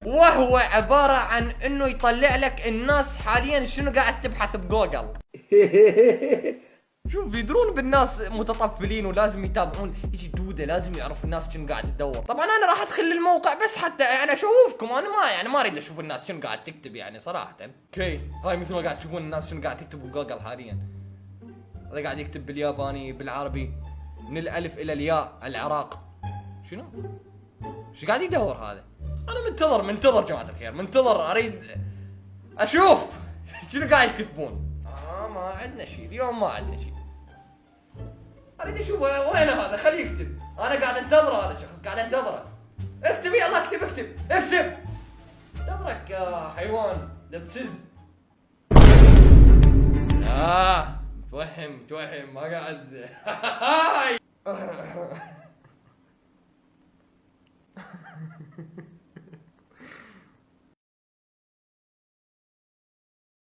وهو عبارة عن انه يطلع لك الناس حاليا شنو قاعد تبحث بجوجل. شوف يدرون بالناس متطفلين ولازم يتابعون، يجي دودة لازم يعرف الناس شنو قاعد تدور. طبعا انا راح ادخل الموقع بس حتى يعني اشوفكم، انا ما اريد اشوف الناس شنو قاعد تكتب يعني صراحة. اوكي هاي مثل ما قاعد تشوفون الناس شنو قاعد تكتب بجوجل حاليا. هذا قاعد يكتب بالياباني بالعربي من الالف الى الياء العراق. شنو قاعد يدور هذا؟ انا منتظر جماعة الخير، منتظر اريد اشوف شنو قاعد يكتبون. ما عندنا شيء اليوم، ما عندنا شيء. اريد اشوف وين هذا، خليه يكتب. انا قاعد انتظره، هذا الشخص قاعد انتظره. اكتب يلا اكتب. انتظرك يا حيوان دبسز. توهم ما قاعد.